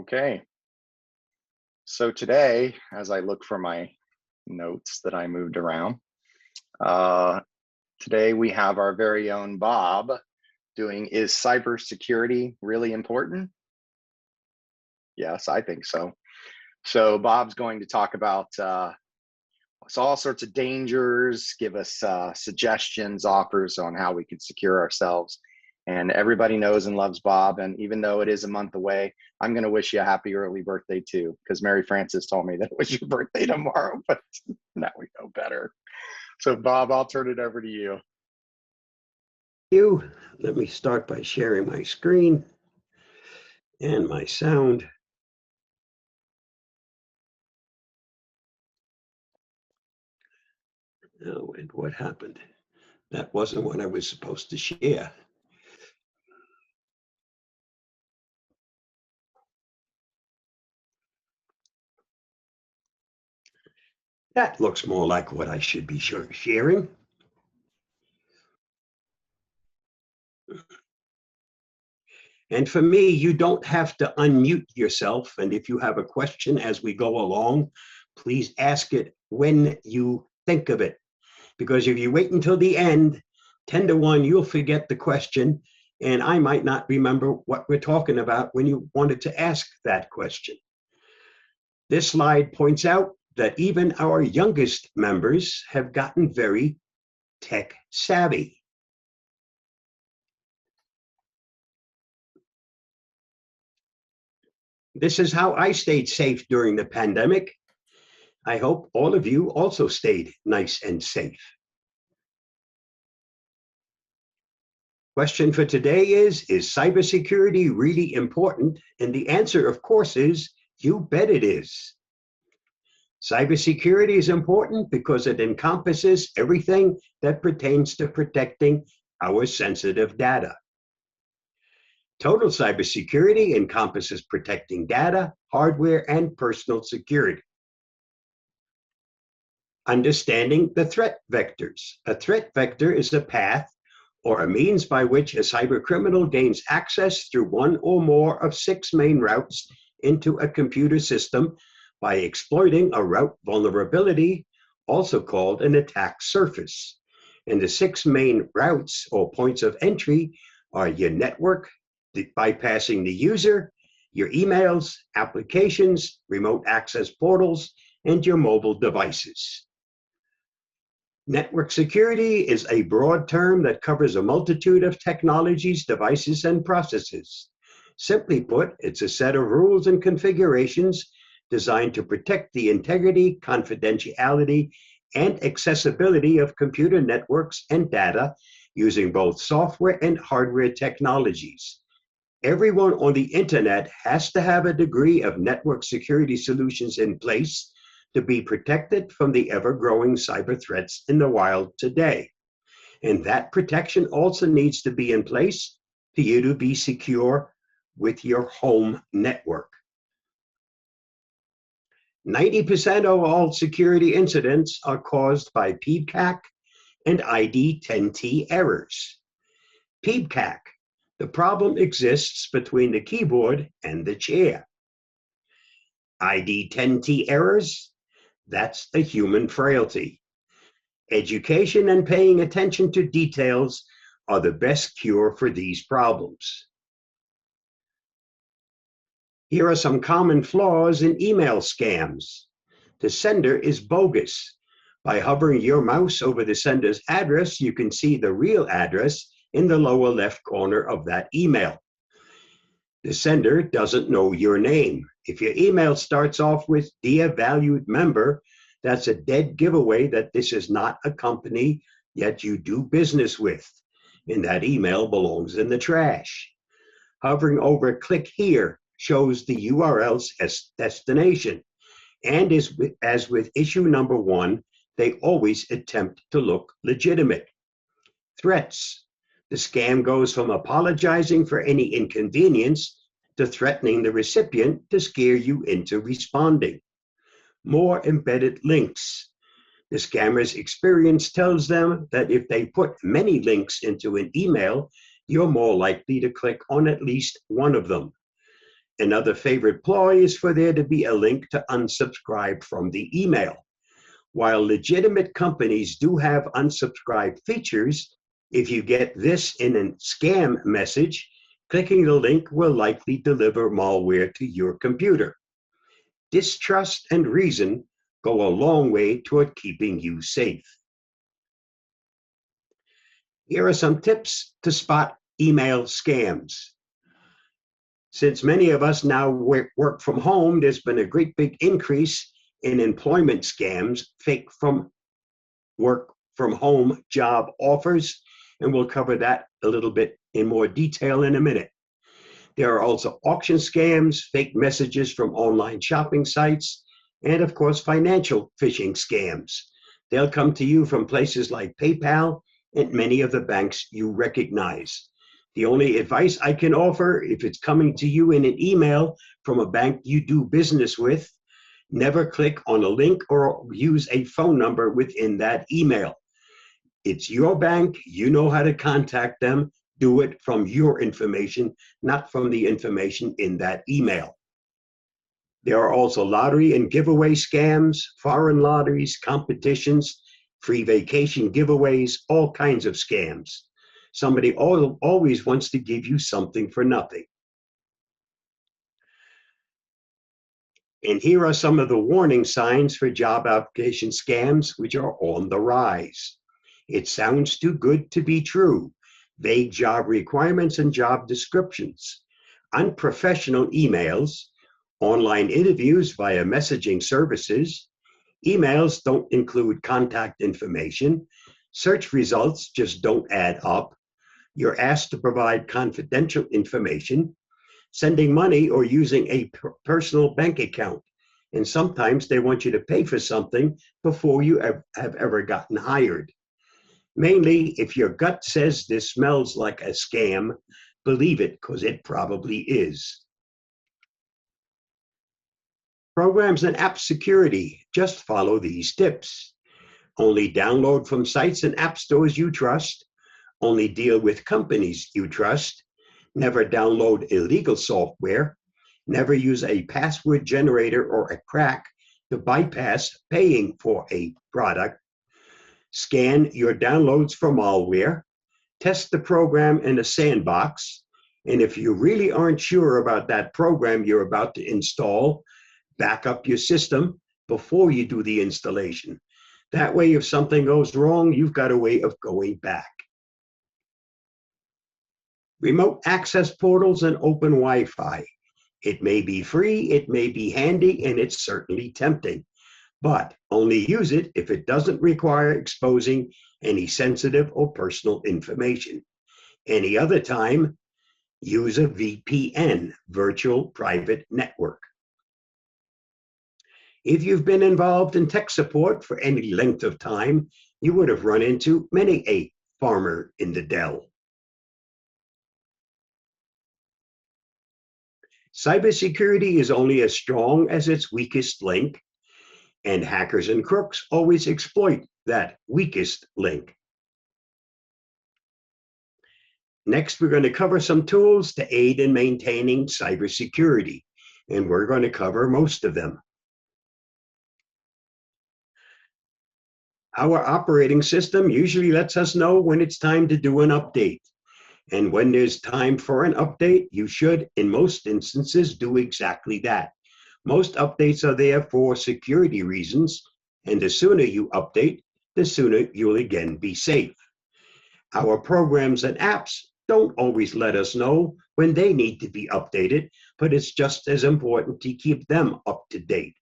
Okay, so today, as I look for my notes that I moved around, uh, today we have our very own Bob doing Is Cybersecurity Really Important? Yes, I think so. So, Bob's going to talk about all sorts of dangers, give us suggestions, offers on how we can secure ourselves. And everybody knows and loves Bob. And even though it is a month away, I'm going to wish you a happy early birthday too, because Mary Frances told me that it was your birthday tomorrow, but now we know better. So, Bob, I'll turn it over to you. Let me start by sharing my screen and my sound. Oh, and what happened? That wasn't what I was supposed to share. That looks more like what I should be sharing. And for me, you don't have to unmute yourself. And if you have a question as we go along, please ask it when you think of it. Because if you wait until the end, 10 to 1, you'll forget the question. And I might not remember what we're talking about when you wanted to ask that question. This slide points out that even our youngest members have gotten very tech savvy. This is how I stayed safe during the pandemic. I hope all of you also stayed nice and safe. Question for today is cybersecurity really important? And the answer, of course, is you bet it is. Cybersecurity is important because it encompasses everything that pertains to protecting our sensitive data. Total cybersecurity encompasses protecting data, hardware, and personal security. Understanding the threat vectors. A threat vector is a path or a means by which a cybercriminal gains access through one or more of 6 main routes into a computer system by exploiting a route vulnerability, also called an attack surface. And the 6 main routes or points of entry are your network, bypassing the user, your emails, applications, remote access portals, and your mobile devices. Network security is a broad term that covers a multitude of technologies, devices, and processes. Simply put, it's a set of rules and configurations designed to protect the integrity, confidentiality, and accessibility of computer networks and data using both software and hardware technologies. Everyone on the internet has to have a degree of network security solutions in place to be protected from the ever-growing cyber threats in the wild today. And that protection also needs to be in place for you to be secure with your home network. 90% of all security incidents are caused by PBCAC and ID10T errors. PBCAC, the problem exists between the keyboard and the chair. ID10T errors, that's a human frailty. Education and paying attention to details are the best cure for these problems. Here are some common flaws in email scams. The sender is bogus. By hovering your mouse over the sender's address, you can see the real address in the lower left corner of that email. The sender doesn't know your name. If your email starts off with "Dear valued member," that's a dead giveaway that this is not a company yet you do business with, and that email belongs in the trash. Hovering over "Click here" shows the URL's destination, and as with issue number 1, they always attempt to look legitimate. Threats. The scam goes from apologizing for any inconvenience to threatening the recipient to scare you into responding. More embedded links. The scammer's experience tells them that if they put many links into an email, you're more likely to click on at least one of them. Another favorite ploy is for there to be a link to unsubscribe from the email. While legitimate companies do have unsubscribe features, if you get this in a scam message, clicking the link will likely deliver malware to your computer. Distrust and reason go a long way toward keeping you safe. Here are some tips to spot email scams. Since many of us now work from home, there's been a great big increase in employment scams, fake from work from home job offers, and we'll cover that a little bit in more detail in a minute. There are also auction scams, fake messages from online shopping sites, and of course, financial phishing scams. They'll come to you from places like PayPal and many of the banks you recognize. The only advice I can offer, if it's coming to you in an email from a bank you do business with, never click on a link or use a phone number within that email. It's your bank, you know how to contact them, do it from your information, not from the information in that email. There are also lottery and giveaway scams, foreign lotteries, competitions, free vacation giveaways, all kinds of scams. Somebody always wants to give you something for nothing. And here are some of the warning signs for job application scams, which are on the rise. It sounds too good to be true. Vague job requirements and job descriptions, unprofessional emails, online interviews via messaging services, emails don't include contact information, search results just don't add up, you're asked to provide confidential information, sending money or using a personal bank account, and sometimes they want you to pay for something before you have ever gotten hired. Mainly, if your gut says this smells like a scam, believe it, because it probably is. Programs and app security, just follow these tips. Only download from sites and app stores you trust. Only deal with companies you trust. Never download illegal software. Never use a password generator or a crack to bypass paying for a product. Scan your downloads for malware. Test the program in a sandbox. And if you really aren't sure about that program you're about to install, back up your system before you do the installation. That way, if something goes wrong, you've got a way of going back. Remote access portals and open Wi-Fi. It may be free, it may be handy, and it's certainly tempting. But only use it if it doesn't require exposing any sensitive or personal information. Any other time, use a VPN, virtual private network. If you've been involved in tech support for any length of time, you would have run into many a farmer in the dell. Cybersecurity is only as strong as its weakest link, and hackers and crooks always exploit that weakest link. Next, we're going to cover some tools to aid in maintaining cybersecurity, and we're going to cover most of them. Our operating system usually lets us know when it's time to do an update. And when there's time for an update, you should, in most instances, do exactly that. Most updates are there for security reasons, and the sooner you update, the sooner you'll again be safe. Our programs and apps don't always let us know when they need to be updated, but it's just as important to keep them up to date.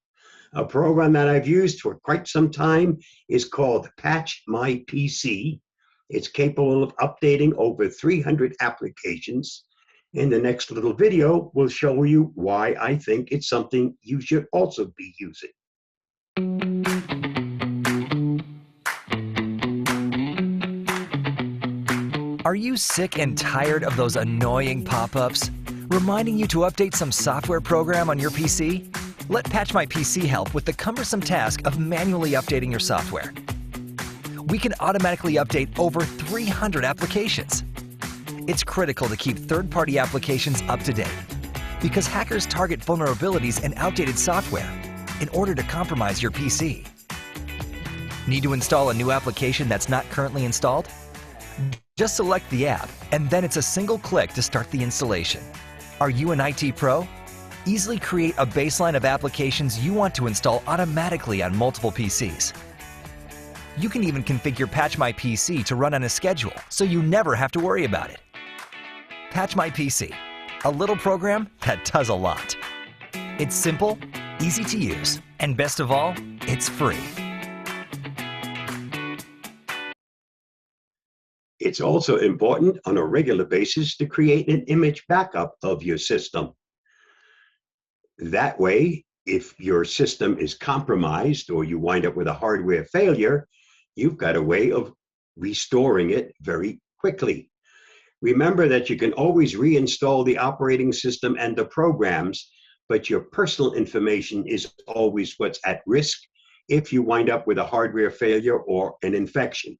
A program that I've used for quite some time is called Patch My PC. It's capable of updating over 300 applications. In the next little video, we'll show you why I think it's something you should also be using. Are you sick and tired of those annoying pop-ups reminding you to update some software program on your PC? Let Patch My PC help with the cumbersome task of manually updating your software. We can automatically update over 300 applications. It's critical to keep third-party applications up to date. because hackers target vulnerabilities and outdated software in order to compromise your PC. Need to install a new application that's not currently installed? Just select the app, and then it's a single click to start the installation. Are you an IT pro? Easily create a baseline of applications you want to install automatically on multiple PCs. You can even configure Patch My PC to run on a schedule, so you never have to worry about it. Patch My PC, a little program that does a lot. It's simple, easy to use, and best of all, it's free. It's also important on a regular basis to create an image backup of your system. That way, if your system is compromised or you wind up with a hardware failure, you've got a way of restoring it very quickly. Remember that you can always reinstall the operating system and the programs, but your personal information is always what's at risk if you wind up with a hardware failure or an infection.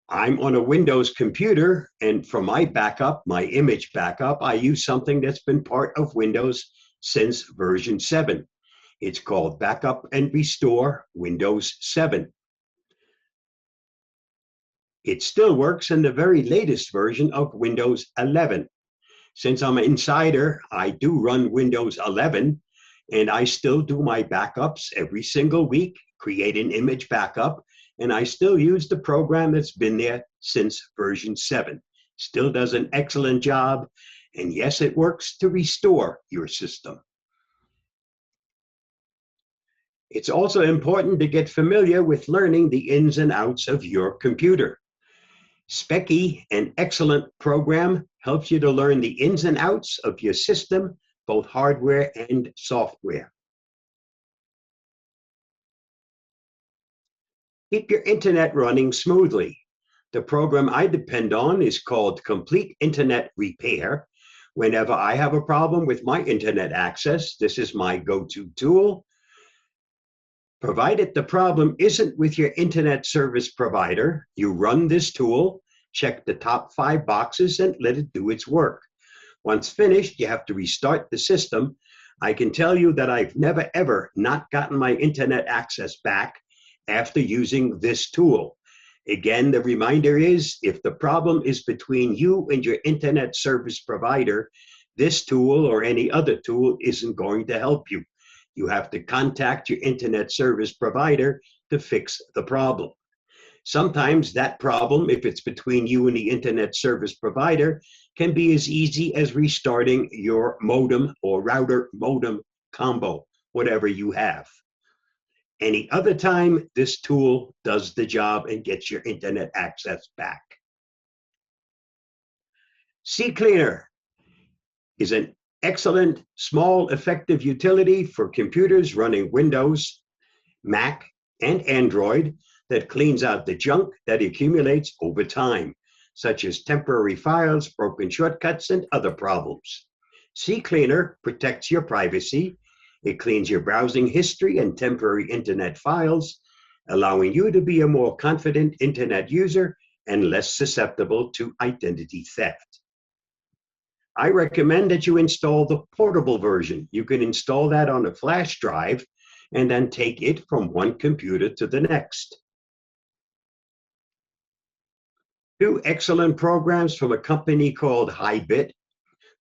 I'm on a Windows computer, and for my backup, my image backup, I use something that's been part of Windows since version 7. It's called Backup and Restore Windows 7. It still works in the very latest version of Windows 11. Since I'm an insider, I do run Windows 11, and I still do my backups every single week, create an image backup, and I still use the program that's been there since version 7. Still does an excellent job, and yes, it works to restore your system. It's also important to get familiar with learning the ins and outs of your computer. Speccy, an excellent program, helps you to learn the ins and outs of your system, both hardware and software. Keep your internet running smoothly. The program I depend on is called Complete Internet Repair. Whenever I have a problem with my internet access, this is my go-to tool. Provided the problem isn't with your internet service provider, you run this tool, check the top 5 boxes, and let it do its work. Once finished, you have to restart the system. I can tell you that I've never ever not gotten my internet access back after using this tool. Again, the reminder is, if the problem is between you and your internet service provider, this tool or any other tool isn't going to help you. You have to contact your internet service provider to fix the problem. Sometimes that problem, if it's between you and the internet service provider, can be as easy as restarting your modem or router modem combo, whatever you have. Any other time, this tool does the job and gets your internet access back. CCleaner is an excellent, small, effective utility for computers running Windows, Mac, and Android that cleans out the junk that accumulates over time, such as temporary files, broken shortcuts, and other problems. CCleaner protects your privacy. It cleans your browsing history and temporary internet files, allowing you to be a more confident internet user and less susceptible to identity theft. I recommend that you install the portable version. You can install that on a flash drive and then take it from one computer to the next. 2 excellent programs from a company called HiBit.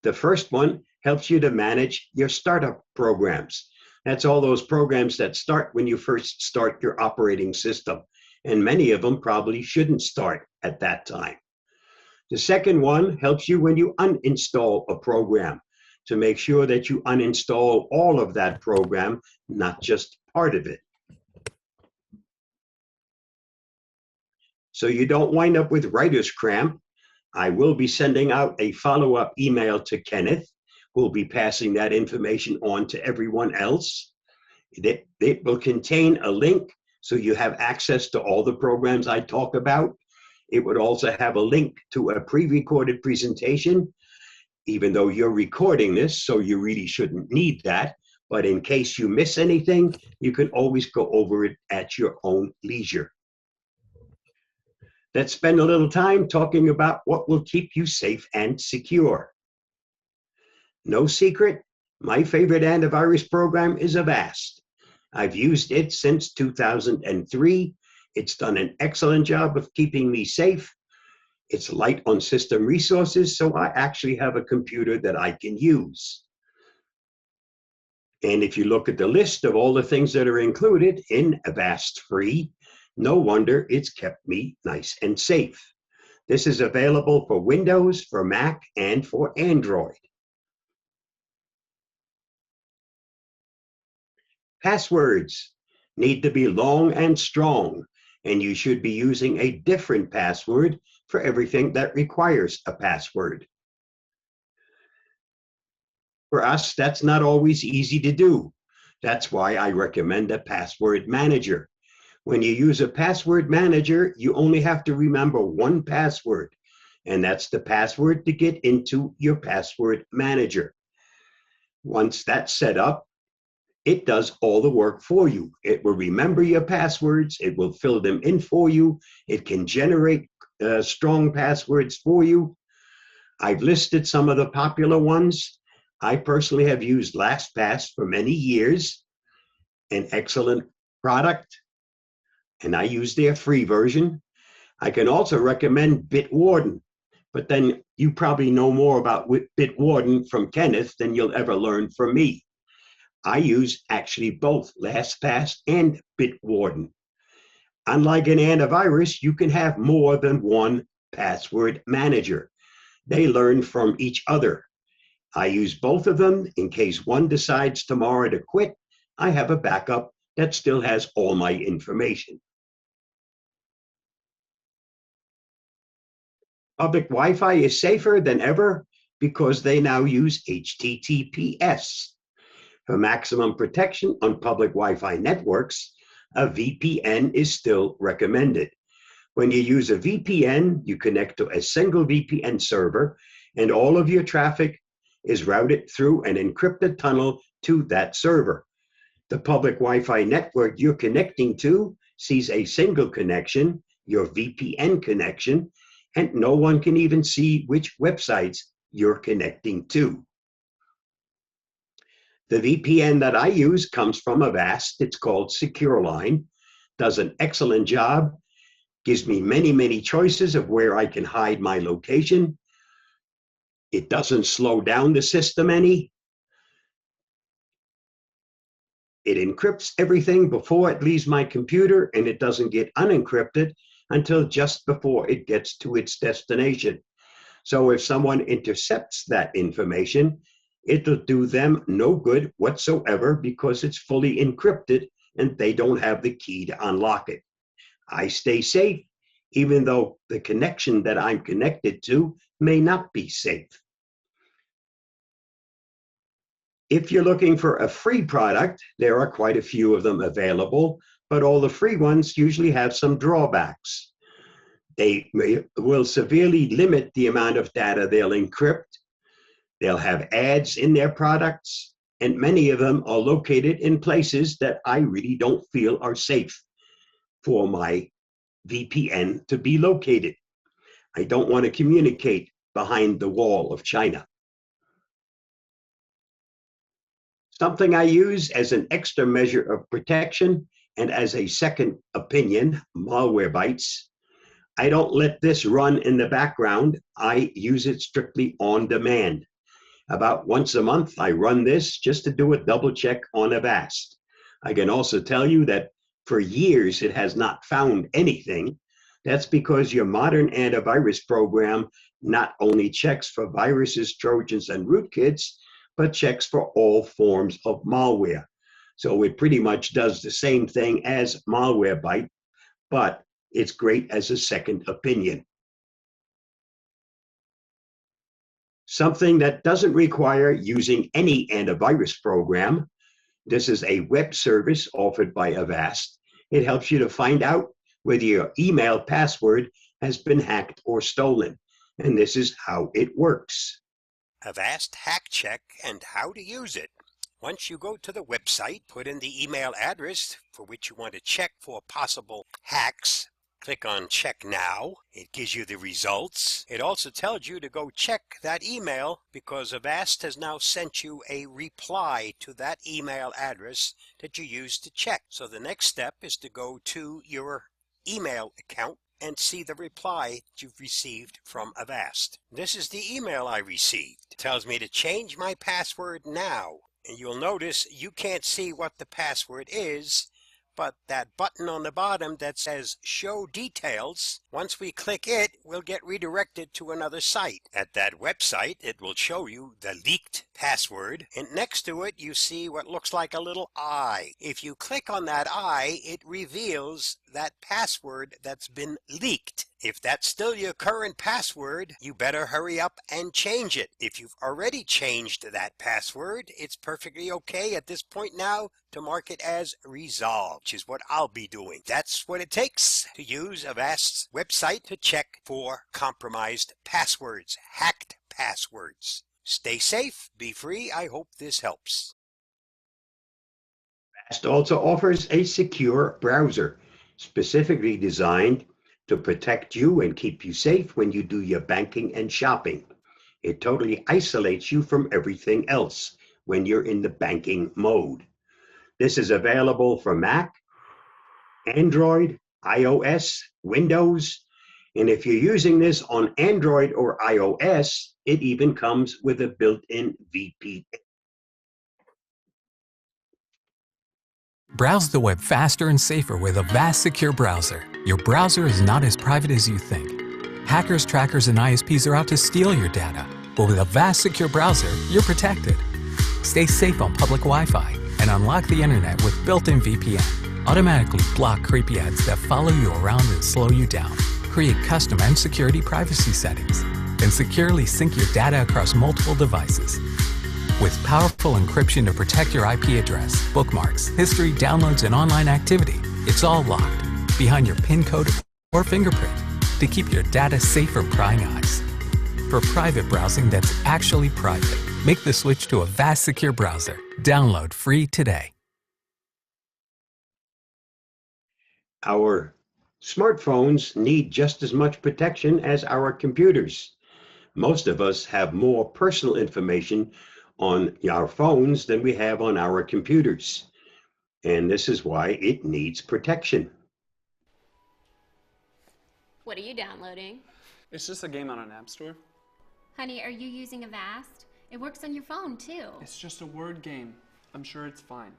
The first one helps you to manage your startup programs. That's all those programs that start when you first start your operating system, and many of them probably shouldn't start at that time. The second one helps you when you uninstall a program, to make sure that you uninstall all of that program, not just part of it. So you don't wind up with writer's cramp, I will be sending out a follow-up email to Kenneth. We'll be passing that information on to everyone else. It will contain a link so you have access to all the programs I talk about. It would also have a link to a pre-recorded presentation, even though you're recording this, so you really shouldn't need that. But in case you miss anything, you can always go over it at your own leisure. Let's spend a little time talking about what will keep you safe and secure. No secret, my favorite antivirus program is Avast. I've used it since 2003. It's done an excellent job of keeping me safe. It's light on system resources, so I actually have a computer that I can use. And if you look at the list of all the things that are included in Avast Free, no wonder it's kept me nice and safe. This is available for Windows, for Mac, and for Android. Passwords need to be long and strong, and you should be using a different password for everything that requires a password. For us, that's not always easy to do. That's why I recommend a password manager. When you use a password manager, you only have to remember one password, and that's the password to get into your password manager. Once that's set up, it does all the work for you. It will remember your passwords. It will fill them in for you. It can generate strong passwords for you. I've listed some of the popular ones. I personally have used LastPass for many years, an excellent product, and I use their free version. I can also recommend Bitwarden, but then you probably know more about Bitwarden from Kenneth than you'll ever learn from me. I use actually both LastPass and Bitwarden. Unlike an antivirus, you can have more than one password manager. They learn from each other. I use both of them in case one decides tomorrow to quit. I have a backup that still has all my information. Public Wi-Fi is safer than ever because they now use HTTPS. For maximum protection on public Wi-Fi networks, a VPN is still recommended. When you use a VPN, you connect to a single VPN server, and all of your traffic is routed through an encrypted tunnel to that server. The public Wi-Fi network you're connecting to sees a single connection, your VPN connection, and no one can even see which websites you're connecting to. The VPN that I use comes from Avast. It's called SecureLine. Does an excellent job. Gives me many choices of where I can hide my location. It doesn't slow down the system any. It encrypts everything before it leaves my computer, and it doesn't get unencrypted until just before it gets to its destination. So if someone intercepts that information, it'll do them no good whatsoever because it's fully encrypted and they don't have the key to unlock it. I stay safe, even though the connection that I'm connected to may not be safe. If you're looking for a free product, there are quite a few of them available, but all the free ones usually have some drawbacks. They will severely limit the amount of data they'll encrypt. They'll have ads in their products, and many of them are located in places that I really don't feel are safe for my VPN to be located. I don't want to communicate behind the wall of China. Something I use as an extra measure of protection and as a second opinion, Malwarebytes. I don't let this run in the background. I use it strictly on demand. About once a month, I run this just to do a double check on Avast. I can also tell you that for years it has not found anything. That's because your modern antivirus program not only checks for viruses, Trojans, and rootkits, but checks for all forms of malware. So it pretty much does the same thing as Malwarebytes, but it's great as a second opinion. Something that doesn't require using any antivirus program. This is a web service offered by Avast. It helps you to find out whether your email password has been hacked or stolen. And this is how it works. Avast Hack Check and how to use it. Once you go to the website, put in the email address for which you want to check for possible hacks, Click on Check Now. It gives you the results. It also tells you to go check that email because Avast has now sent you a reply to that email address that you used to check. So the next step is to go to your email account and see the reply that you've received from Avast. This is the email I received. It tells me to change my password now. And you'll notice you can't see what the password is, but that button on the bottom that says Show Details, once we click it, we'll get redirected to another site. At that website, it will show you the leaked password, and next to it, you see what looks like a little eye. If you click on that eye, it reveals that password that's been leaked. If that's still your current password, you better hurry up and change it. If you've already changed that password, it's perfectly okay at this point now to mark it as resolved, which is what I'll be doing. That's what it takes to use Avast's website to check for compromised passwords, hacked passwords. Stay safe, be free. I hope this helps. Avast also offers a secure browser specifically designed to protect you and keep you safe when you do your banking and shopping. It totally isolates you from everything else when you're in the banking mode. This is available for Mac, Android, iOS, Windows, and if you're using this on Android or iOS, it even comes with a built-in VPN. Browse the web faster and safer with Avast Secure Browser. Your browser is not as private as you think. Hackers, trackers, and ISPs are out to steal your data, but with Avast Secure Browser, you're protected. Stay safe on public Wi-Fi and unlock the internet with built-in VPN. Automatically block creepy ads that follow you around and slow you down. Create custom and security privacy settings, and securely sync your data across multiple devices. With powerful encryption to protect your IP address, bookmarks, history, downloads, and online activity, it's all locked behind your PIN code or fingerprint to keep your data safe from prying eyes. For private browsing that's actually private, make the switch to Avast Secure Browser. Download free today. Our smartphones need just as much protection as our computers. Most of us have more personal information on our phones than we have on our computers. And this is why it needs protection. What are you downloading? It's just a game on an app store. Honey, are you using Avast? It works on your phone too. It's just a word game. I'm sure it's fine.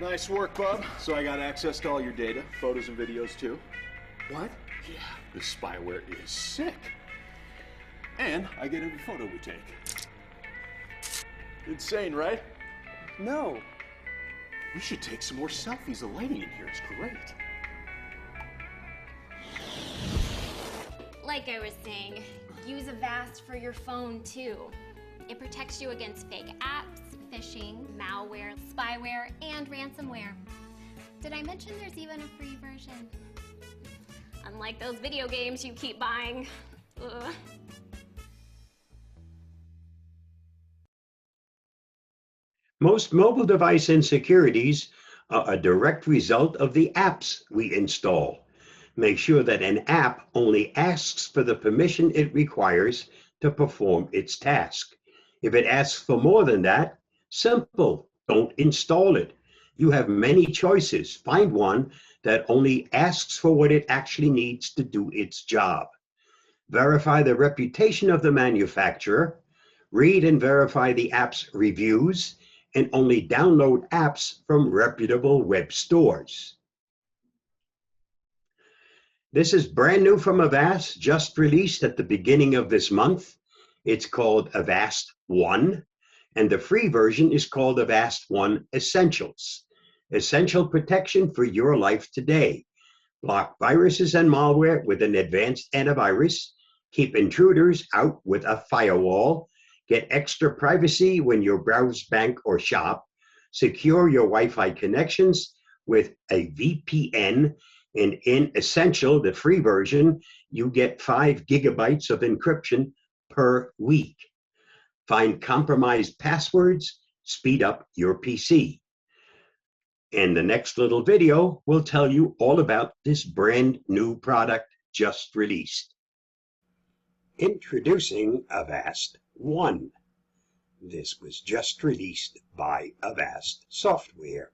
Nice work, bub. So I got access to all your data, photos and videos too. What? Yeah, this spyware is sick. And I get every photo we take. Insane, right? No. We should take some more selfies. The lighting in here is great. Like I was saying, use Avast for your phone too. It protects you against fake apps, phishing, malware, spyware, and ransomware. Did I mention there's even a free version? Unlike those video games you keep buying. Ugh. Most mobile device insecurities are a direct result of the apps we install. Make sure that an app only asks for the permission it requires to perform its task. If it asks for more than that, simple, don't install it. You have many choices. Find one that only asks for what it actually needs to do its job. Verify the reputation of the manufacturer. Read and verify the app's reviews, and only download apps from reputable web stores. This is brand new from Avast, just released at the beginning of this month. It's called Avast One, and the free version is called Avast One Essentials. Essential protection for your life today. Block viruses and malware with an advanced antivirus. Keep intruders out with a firewall. Get extra privacy when you browse, bank, or shop. Secure your Wi-Fi connections with a VPN. And in Essential, the free version, you get 5 gigabytes of encryption per week. Find compromised passwords, speed up your PC. And the next little video will tell you all about this brand new product just released. Introducing Avast One. This was just released by Avast Software.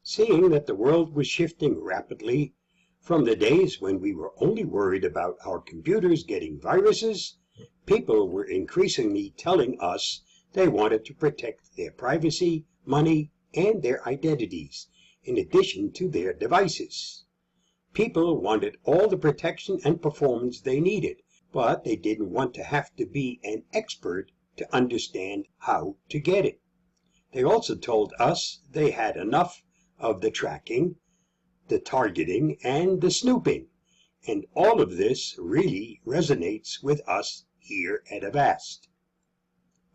Seeing that the world was shifting rapidly from the days when we were only worried about our computers getting viruses, people were increasingly telling us they wanted to protect their privacy, money, and their identities, in addition to their devices. People wanted all the protection and performance they needed, but they didn't want to have to be an expert to understand how to get it. They also told us they had enough of the tracking, the targeting, and the snooping, and all of this really resonates with us here at Avast.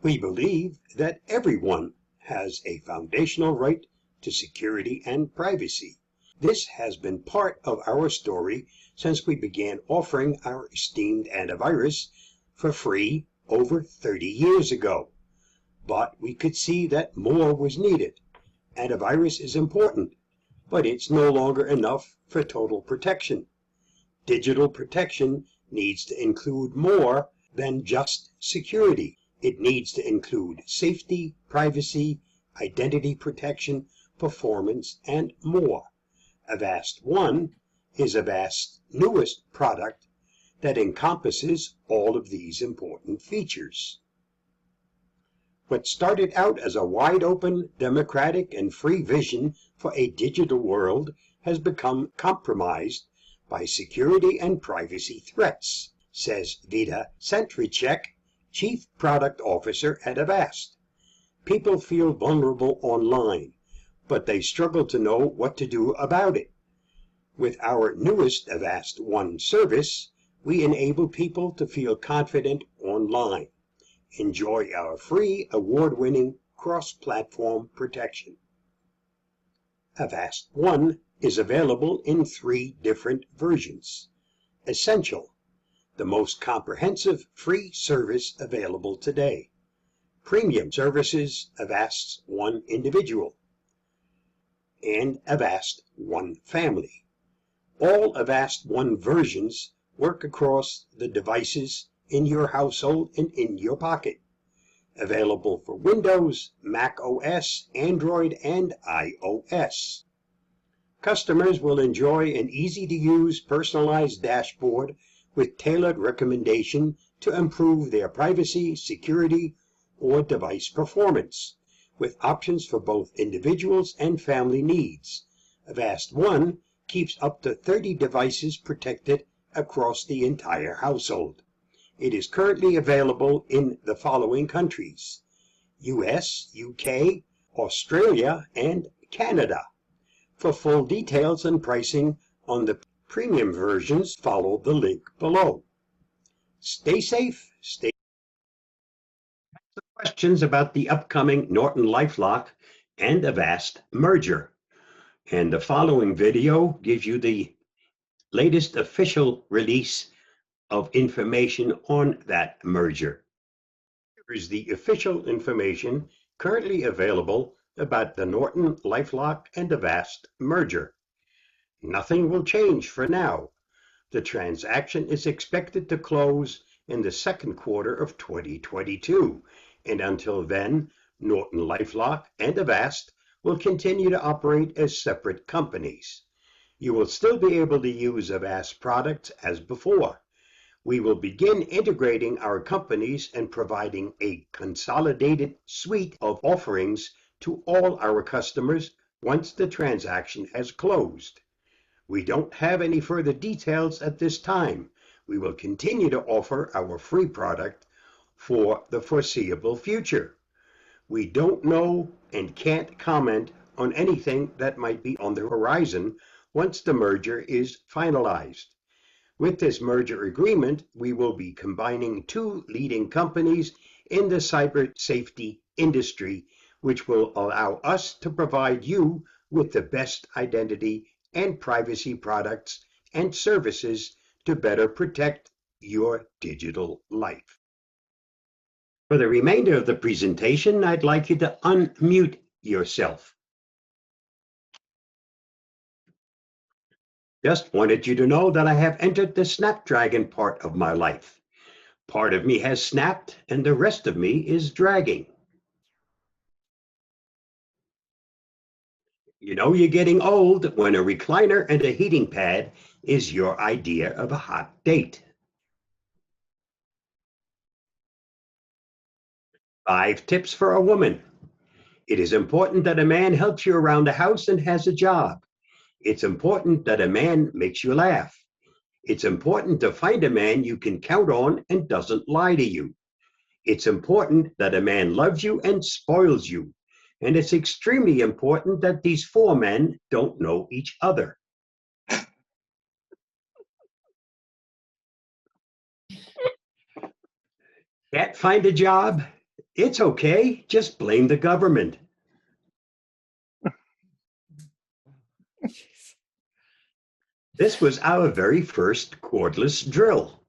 We believe that everyone has a foundational right to security and privacy. This has been part of our story since we began offering our esteemed antivirus for free over 30 years ago. But we could see that more was needed. Antivirus is important, but it's no longer enough for total protection. Digital protection needs to include more than just security. It needs to include safety, privacy, identity protection, performance, and more. Avast One is Avast's newest product that encompasses all of these important features. What started out as a wide-open, democratic, and free vision for a digital world has become compromised by security and privacy threats, says Vida Centricek, Chief Product Officer at Avast. People feel vulnerable online, but they struggle to know what to do about it. With our newest Avast One service, we enable people to feel confident online. Enjoy our free, award-winning cross-platform protection. Avast One is available in 3 different versions. Essential, the most comprehensive free service available today. Premium services, Avast One Individual, and Avast One Family. All Avast One versions work across the devices in your household and in your pocket. Available for Windows, Mac OS, Android, and iOS. Customers will enjoy an easy-to-use personalized dashboard with tailored recommendation to improve their privacy, security, or device performance, with options for both individuals and family needs. Avast One keeps up to 30 devices protected across the entire household. It is currently available in the following countries: US, UK, Australia, and Canada. For full details and pricing on the premium versions, follow the link below. Stay safe, stay. Questions about the upcoming NortonLifeLock and Avast merger. And the following video gives you the latest official release of information on that merger. Here is the official information currently available about the NortonLifeLock and Avast merger. Nothing will change for now. The transaction is expected to close in the second quarter of 2022, and until then, NortonLifeLock and Avast will continue to operate as separate companies. You will still be able to use Avast products as before. We will begin integrating our companies and providing a consolidated suite of offerings to all our customers once the transaction has closed. We don't have any further details at this time. We will continue to offer our free product for the foreseeable future. We don't know and can't comment on anything that might be on the horizon once the merger is finalized. With this merger agreement, we will be combining 2 leading companies in the cyber safety industry, which will allow us to provide you with the best identity and privacy products and services to better protect your digital life. For the remainder of the presentation, I'd like you to unmute yourself. Just wanted you to know that I have entered the Snapdragon part of my life. Part of me has snapped and the rest of me is dragging. You know you're getting old when a recliner and a heating pad is your idea of a hot date. 5 tips for a woman. It is important that a man helps you around the house and has a job. It's important that a man makes you laugh. It's important to find a man you can count on and doesn't lie to you. It's important that a man loves you and spoils you. And it's extremely important that these 4 men don't know each other. Can't find a job? It's okay, just blame the government. This was our very first cordless drill.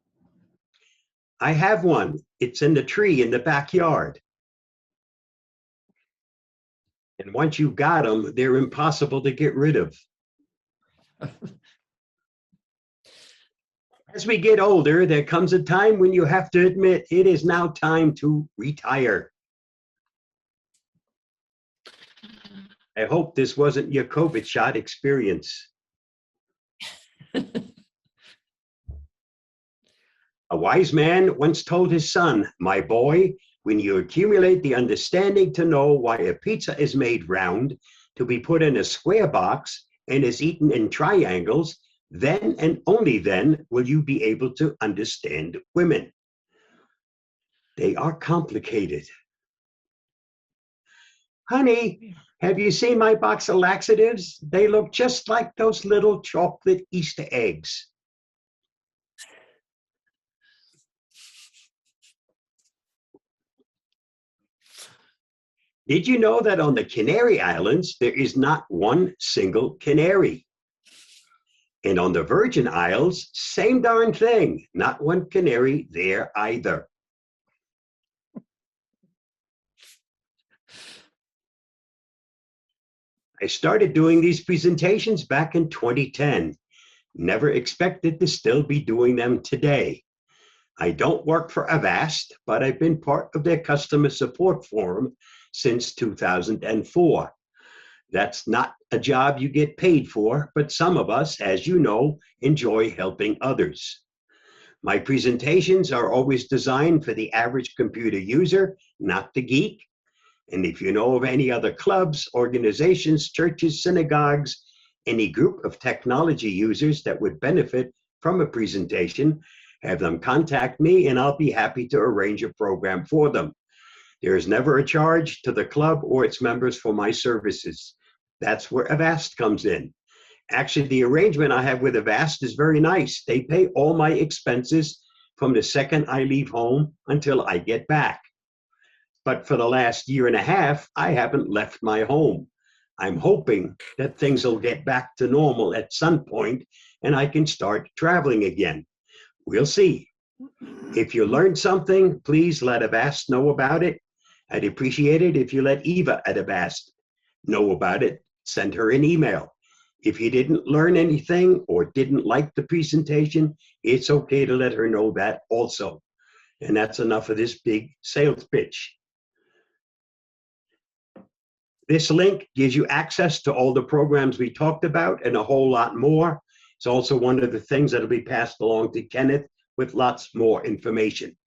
I have one. It's in the tree in the backyard. And once you got them, they're impossible to get rid of. As we get older, there comes a time when you have to admit it is now time to retire. I hope this wasn't your COVID shot experience. A wise man once told his son, "My boy, when you accumulate the understanding to know why a pizza is made round, to be put in a square box, and is eaten in triangles, then and only then will you be able to understand women. They are complicated." Honey, have you seen my box of laxatives? They look just like those little chocolate Easter eggs. Did you know that on the Canary Islands, there is not one single canary? And on the Virgin Isles, same darn thing, not one canary there either. I started doing these presentations back in 2010. Never expected to still be doing them today. I don't work for Avast, but I've been part of their customer support forum since 2004. That's not a job you get paid for, but some of us, as you know, enjoy helping others. My presentations are always designed for the average computer user, not the geek. And if you know of any other clubs, organizations, churches, synagogues, any group of technology users that would benefit from a presentation, have them contact me and I'll be happy to arrange a program for them. There is never a charge to the club or its members for my services. That's where Avast comes in. Actually, the arrangement I have with Avast is very nice. They pay all my expenses from the second I leave home until I get back. But for the last year and a half, I haven't left my home. I'm hoping that things will get back to normal at some point and I can start traveling again. We'll see. If you learned something, please let Avast know about it. I'd appreciate it if you let Eva at Avast know about it. Send her an email. If you didn't learn anything or didn't like the presentation, it's okay to let her know that also. And that's enough of this big sales pitch. This link gives you access to all the programs we talked about and a whole lot more. It's also one of the things that will be passed along to Kenneth with lots more information.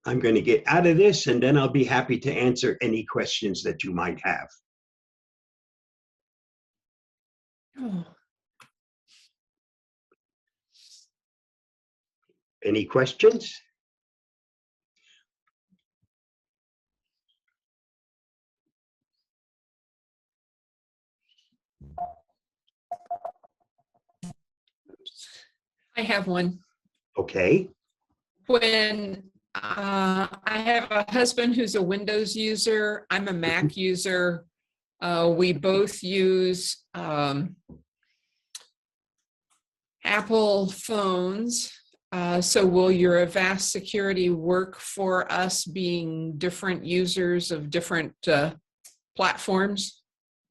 I'm going to get out of this and then I'll be happy to answer any questions that you might have. Oh. Any questions? I have one. Okay. When I have a husband who's a Windows user, I'm a Mac user. We both use Apple phones. So will your Avast security work for us being different users of different platforms?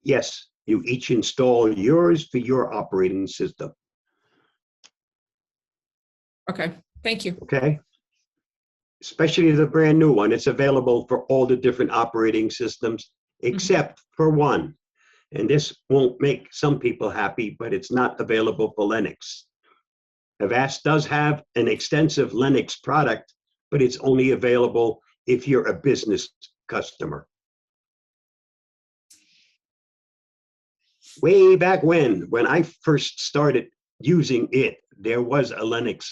Yes, you each install yours for your operating system. Okay, thank you. Okay? Especially the brand new one. It's available for all the different operating systems except for one. And this won't make some people happy, but it's not available for Linux. Avast does have an extensive Linux product, but it's only available if you're a business customer. Way back when I first started using it, there was a Linux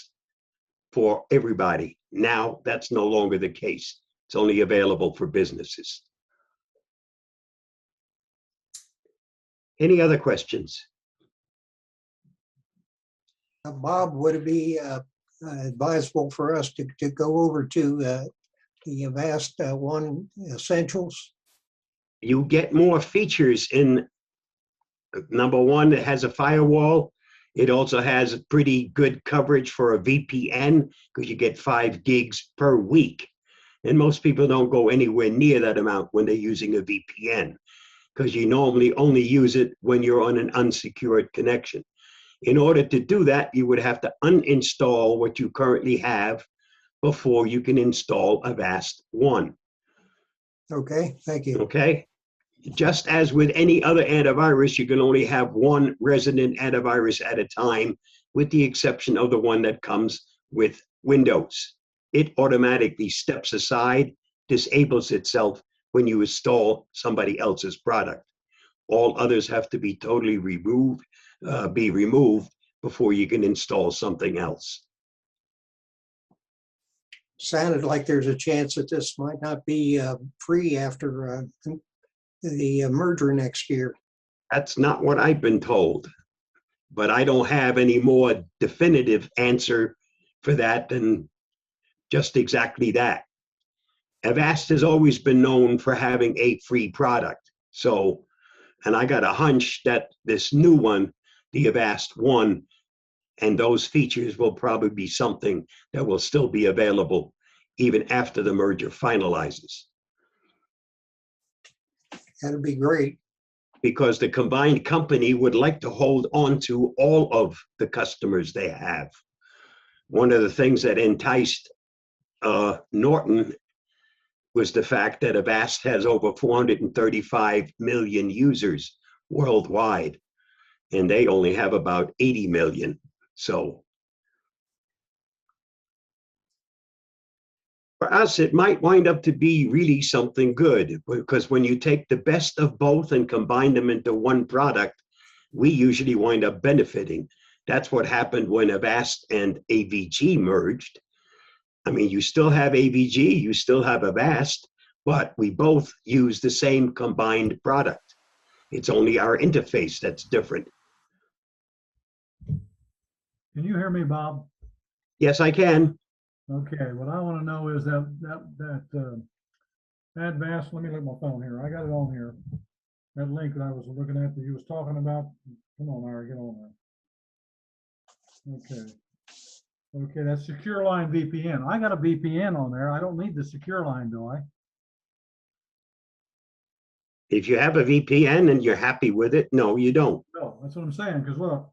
for everybody. Now that's no longer the case. It's only available for businesses. Any other questions? Bob, would it be advisable for us to go over to the Avast One Essentials? You get more features in number one. It has a firewall. It also has pretty good coverage for a VPN because you get 5 gigs per week. And most people don't go anywhere near that amount when they're using a VPN because you normally only use it when you're on an unsecured connection. In order to do that, you would have to uninstall what you currently have before you can install Avast One. Okay, thank you. Okay? Just as with any other antivirus, you can only have one resident antivirus at a time, with the exception of the one that comes with Windows. It automatically steps aside, disables itself when you install somebody else's product. All others have to be totally removed before you can install something else. Sounded like there's a chance that this might not be free after the merger next year. That's not what I've been told, but I don't have any more definitive answer for that than just exactly that. Avast has always been known for having a free product. So, and I got a hunch that this new one, the Avast One, and those features will probably be something that will still be available even after the merger finalizes. That'd be great. Because the combined company would like to hold on to all of the customers they have. One of the things that enticed Norton was the fact that Avast has over 435 million users worldwide, and they only have about 80 million. So for us, it might wind up to be really something good, because when you take the best of both and combine them into one product, we usually wind up benefiting. That's what happened when Avast and AVG merged. I mean, you still have AVG, you still have Avast, but we both use the same combined product. It's only our interface that's different. Can you hear me, Bob? Yes, I can. Okay, what I want to know is that Avast, let me look at my phone here. I got it on here. That link that I was looking at that you was talking about. Come on, Ira, get on there. Okay. Okay, that's Secure Line VPN. I got a VPN on there. I don't need the Secure Line, do I? If you have a VPN and you're happy with it, no, you don't. No, that's what I'm saying, because look.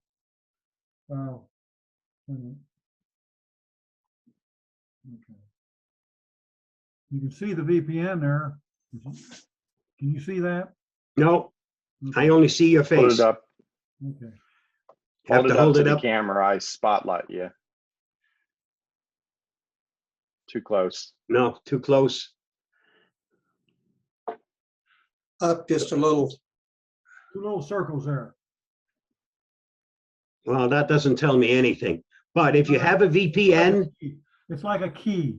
Okay. You can see the VPN there. Can you see that? No, I only see your face. Hold it up. Okay. Hold it up to the camera. I spotlight you. Too close. No, too close. Up just a little. 2 little circles there. Well, that doesn't tell me anything. But if you have a VPN, it's like a key.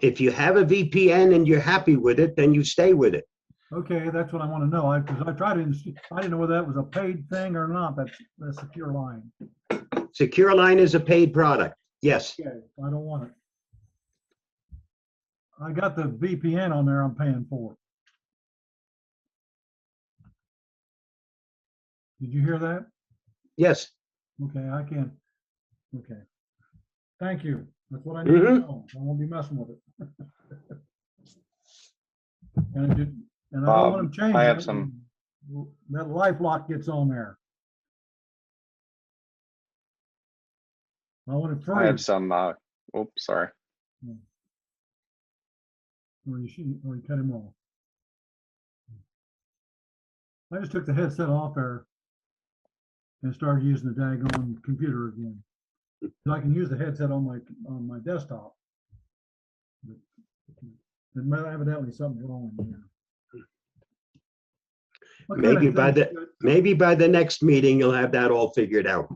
If you have a VPN and you're happy with it, then you stay with it. Okay, that's what I want to know. Because I tried to, I didn't know whether that was a paid thing or not. That's Secure Line. Secure Line is a paid product. Yes. Okay, I don't want it. I got the VPN on there I'm paying for. Did you hear that? Yes. Okay, I can. Okay. Thank you. That's what I need to know. I won't be messing with it. And I don't want to change I have it. some. That LifeLock gets on there. I want it free. I have some, oops, sorry. Or you cut him off. I just took the headset off there and started using the daggone computer again. So I can use the headset on my desktop. But evidently something's wrong here. What kind Maybe of by things maybe by the next meeting, you'll have that all figured out.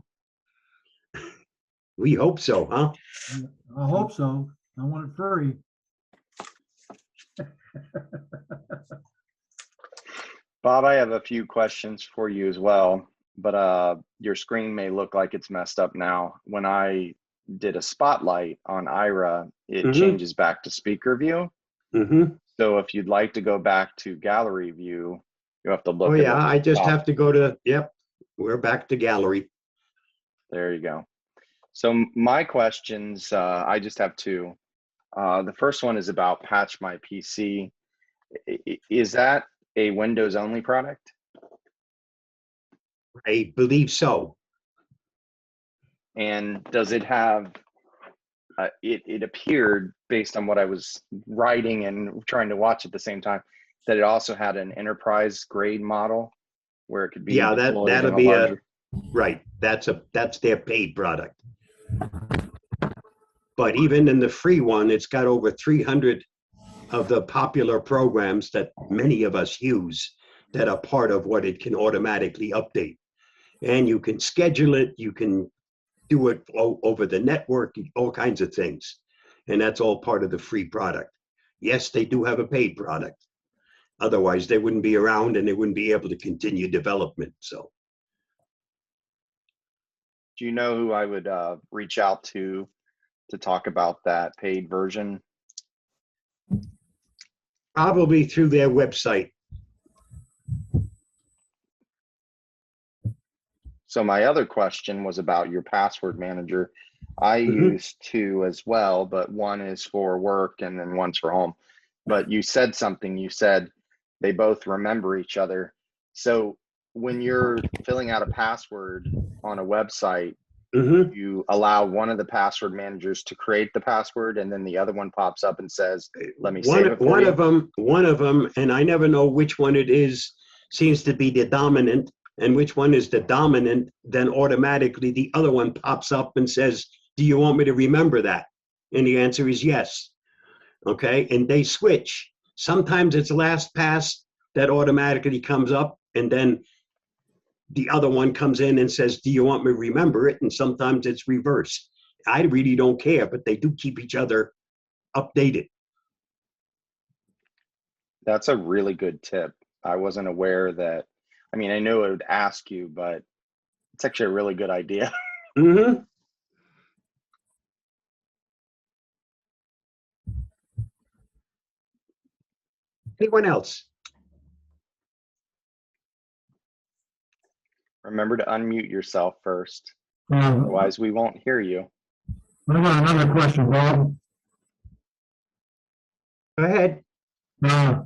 We hope so, huh? I hope so. I want it free. Bob, I have a few questions for you as well, but your screen may look like it's messed up now. When I did a spotlight on Ira, it changes back to speaker view. So if you'd like to go back to gallery view, you have to look. Oh at yeah, it. I just have to go to, yep, we're back to gallery. There you go. So my questions, I just have two. The first one is about Patch My PC. Is that a Windows only product? I believe so. And does it have, it appeared based on what I was writing and trying to watch at the same time, that it also had an enterprise grade model where it could be Yeah, deployed that'll in be larger... right. That's their paid product. But even in the free one, it's got over 300 of the popular programs that many of us use that are part of what it can automatically update. And you can schedule it, you can do it over the network, all kinds of things. And that's all part of the free product. Yes, they do have a paid product. Otherwise, they wouldn't be around and they wouldn't be able to continue development. So, do you know who I would reach out to talk about that paid version? probably through their website. So my other question was about your password manager. I use two as well, but one is for work and then one's for home. But you said something, you said they both remember each other. So when you're filling out a password on a website, you allow one of the password managers to create the password, and then the other one pops up and says, let me save it for you. One of them, and I never know which one it is, seems to be the dominant, and which one is the dominant, then automatically the other one pops up and says, do you want me to remember that? And the answer is yes. Okay, and they switch. Sometimes it's LastPass that automatically comes up, and then the other one comes in and says, do you want me to remember it? And sometimes it's reversed. I really don't care, but they do keep each other updated. That's a really good tip. I wasn't aware that, I mean, I knew it would ask you, but it's actually a really good idea. Anyone else? Remember to unmute yourself first. Otherwise, we won't hear you. I got another question, Bob. Go ahead. I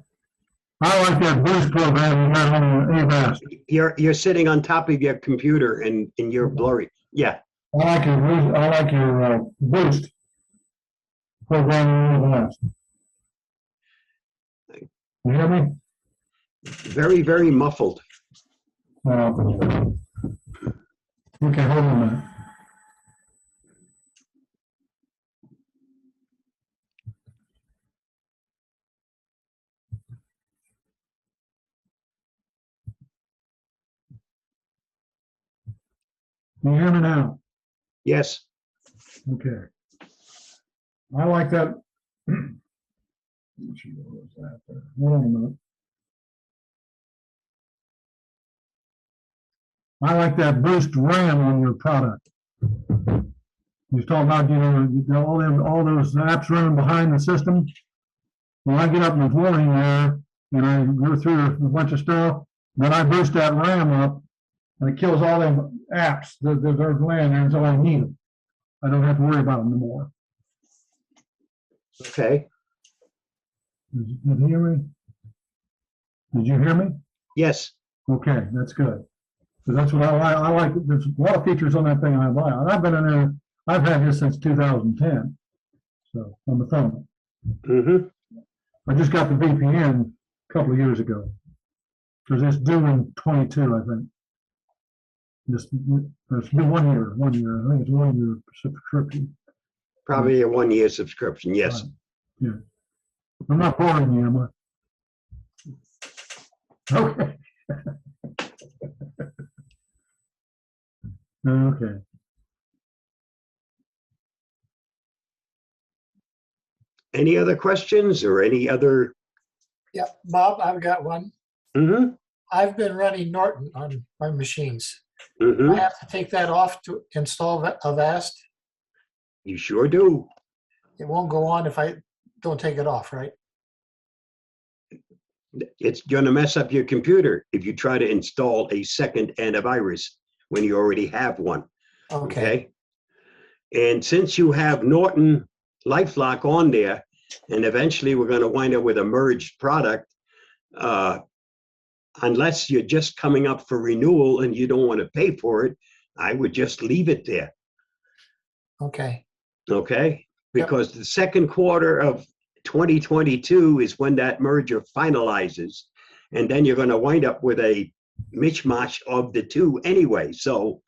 like that boost program you got on Avast. You're sitting on top of your computer and you're blurry. Yeah. I like your boost program on Avast. You hear me? Very, very muffled. Okay, hold on a minute. Can you hear me now? Yes. Okay. I like that. Hold on a minute. I like that boost RAM on your product. You talking about, you know, all those apps running behind the system. When I get up in the morning there and I go through a bunch of stuff, then I boost that RAM up and it kills all them apps that are laying there until I need them. I don't have to worry about them anymore. Okay. Did you hear me? Did you hear me? Yes. Okay, that's good. Because that's what I like. There's a lot of features on that thing I buy. And I've been in there I've had this since 2010, so on the phone. Mm-hmm. I just got the VPN a couple of years ago. Because it's due in 22, I think. It's been 1 year, 1 year. I think it's 1 year subscription. Probably a 1 year subscription, yes. Right. Yeah. I'm not boring you, am I? Okay. Okay. Any other questions or any other? Yeah, Bob, I've got one. Mm-hmm. I've been running Norton on my machines. Mm-hmm. I have to take that off to install Avast. You sure do. It won't go on if I don't take it off, right? It's going to mess up your computer if you try to install a second antivirus when you already have one. Okay. And since you have Norton LifeLock on there, and eventually we're going to wind up with a merged product, unless you're just coming up for renewal and you don't want to pay for it, I would just leave it there. Okay. Okay? Because the second quarter of 2022 is when that merger finalizes. And then you're going to wind up with a mishmash of the two anyway. So,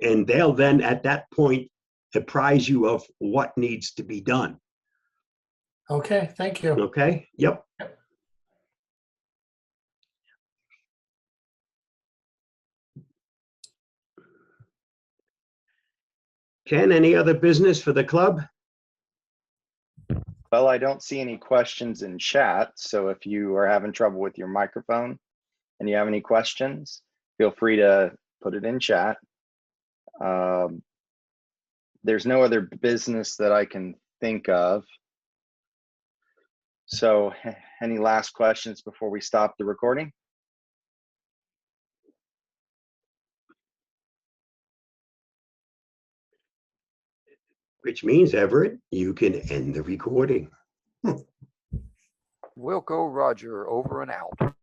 and they'll then at that point apprise you of what needs to be done. Okay, thank you. Okay? Yep. Ken, any other business for the club? Well, I don't see any questions in chat, so if you are having trouble with your microphone and you have any questions, feel free to put it in chat. There's no other business that I can think of. So any last questions before we stop the recording? Which means, Everett, you can end the recording. Wilco Roger, over and out.